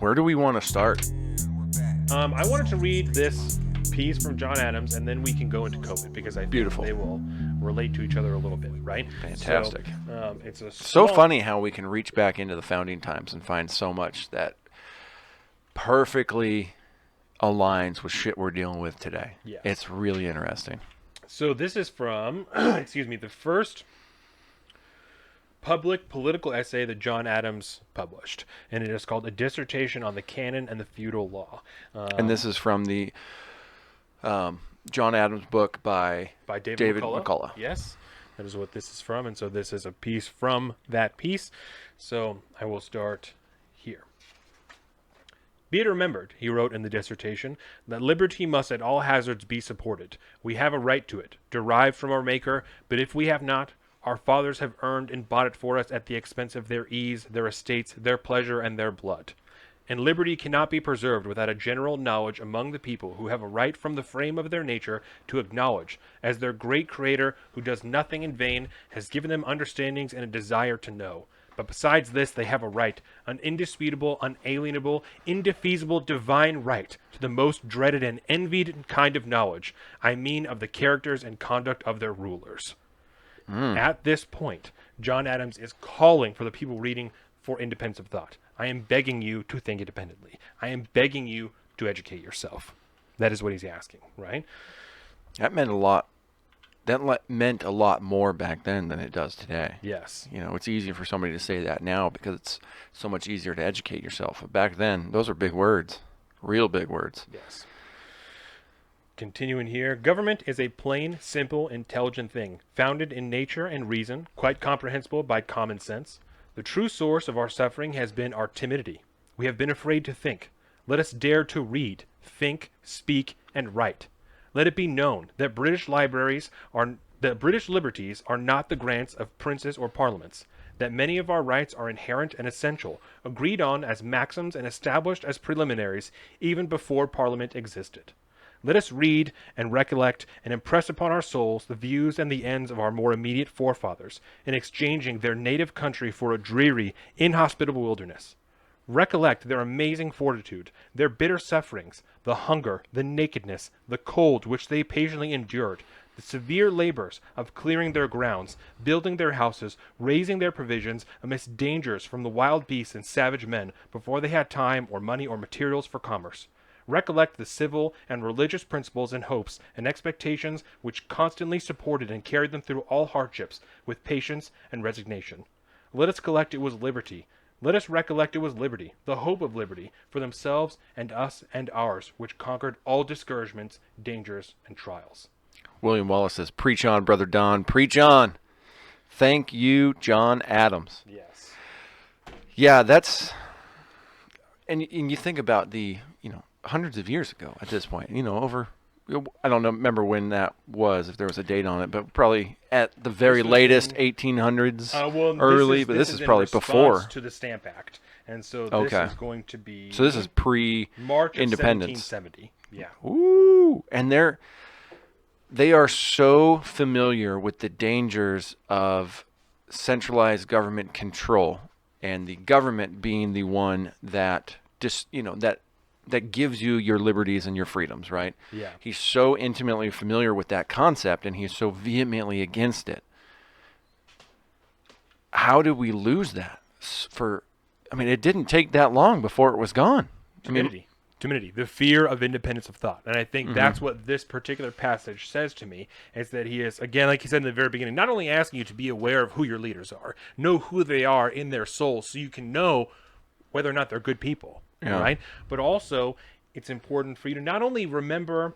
Where do we want to start? I wanted to read this piece from John Adams, and then we can go into COVID, because I think they will relate to each other a little bit, right? Fantastic. So, it's a So funny how we can reach back into the founding times and find so much that perfectly aligns with shit we're dealing with today. Yes. It's really interesting. So this is from, the first public political essay that John Adams published, and it is called A Dissertation on the Canon and the Feudal Law. And this is from the John Adams book by David McCullough. Yes, that is what this is from, and so this is a piece from that piece. So I will start here. Be it remembered, he wrote in the dissertation, that liberty must at all hazards be supported. We have a right to it, derived from our Maker, but if we have not, our fathers have earned and bought it for us at the expense of their ease, their estates, their pleasure, and their blood. And liberty cannot be preserved without a general knowledge among the people who have a right from the frame of their nature to acknowledge, as their great Creator, who does nothing in vain, has given them understandings and a desire to know. But besides this, they have a right, an indisputable, unalienable, indefeasible, divine right to the most dreaded and envied kind of knowledge. I mean of the characters and conduct of their rulers. At this point, John Adams is calling for the people reading for independence of thought. I am begging you to think independently. I am begging you to educate yourself. That is what he's asking, right? That meant a lot. Meant a lot more back then than it does today. Yes. You know, it's easier for somebody to say that now because it's so much easier to educate yourself. But back then, those are big words. Real big words. Yes. Continuing here, government is a plain, simple, intelligent thing, founded in nature and reason, quite comprehensible by common sense. The true source of our suffering has been our timidity. We have been afraid to think. Let us dare to read, think, speak, and write. Let it be known that British liberties are not the grants of princes or parliaments, that many of our rights are inherent and essential, agreed on as maxims and established as preliminaries even before Parliament existed. Let us read and recollect and impress upon our souls the views and the ends of our more immediate forefathers in exchanging their native country for a dreary, inhospitable wilderness. Recollect their amazing fortitude, their bitter sufferings, the hunger, the nakedness, the cold which they patiently endured, the severe labors of clearing their grounds, building their houses, raising their provisions amidst dangers from the wild beasts and savage men before they had time or money or materials for commerce. Recollect the civil and religious principles and hopes and expectations which constantly supported and carried them through all hardships with patience and resignation. Let us recollect it was liberty, the hope of liberty, for themselves and us and ours, which conquered all discouragements, dangers, and trials. William Wallace says, preach on, Brother Don, preach on. Thank you, John Adams. Yes. Yeah, that's, and you think about the, hundreds of years ago at this point, over, I don't know, remember when that was, if there was a date on it, but probably at the very latest 1800s, early, but this is probably before. To the Stamp Act. And so this is going to be... So this is March of pre-independence. 1770. Yeah. Ooh, and they are so familiar with the dangers of centralized government control and the government being the one that that gives you your liberties and your freedoms, right? Yeah. He's so intimately familiar with that concept, and he's so vehemently against it. How do we lose that? It didn't take that long before it was gone. Timidity, the fear of independence of thought. And I think that's what this particular passage says to me, is that he is, again, like he said in the very beginning, not only asking you to be aware of who your leaders are, know who they are in their souls so you can know whether or not they're good people. Yeah. Right? But also, it's important for you to not only remember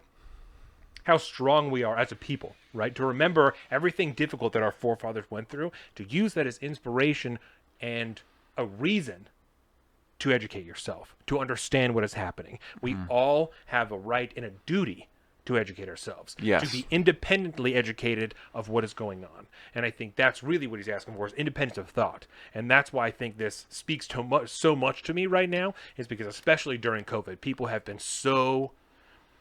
how strong we are as a people, right? To remember everything difficult that our forefathers went through, to use that as inspiration and a reason to educate yourself, to understand what is happening. We all have a right and a duty to educate ourselves, yes, to be independently educated of what is going on. And I think that's really what he's asking for, is independence of thought. And that's why I think this speaks so much to me right now, is because especially during COVID, people have been so,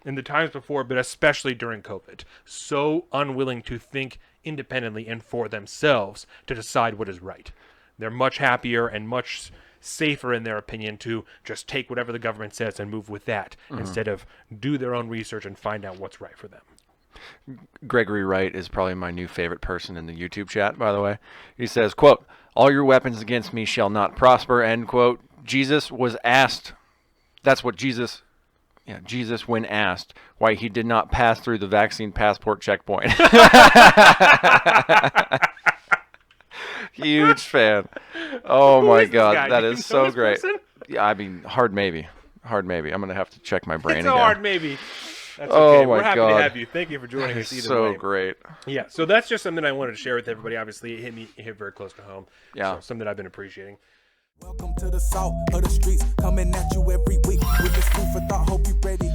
in the times before, but especially during COVID, so unwilling to think independently and for themselves to decide what is right. They're much happier and much safer, in their opinion, to just take whatever the government says and move with that instead of do their own research and find out what's right for them. Gregory Wright is probably my new favorite person in the YouTube chat, by the way. He says, quote, "All your weapons against me shall not prosper," end quote. Jesus was asked, that's what Jesus, when asked why he did not pass through the vaccine passport checkpoint. Huge fan. Oh Who my is this God, guy? that Do you is know so this great. person? Yeah, I mean, hard maybe. I'm going to have to check my brain It's again. a hard maybe. That's Oh okay. my We're happy God. to have you. Thank you for joining us either So way. great. Yeah, so that's just something I wanted to share with everybody. Obviously, it hit very close to home. Yeah. So something I've been appreciating. Welcome to the salt of the streets, coming at you every week with this food for thought. Hope you ready.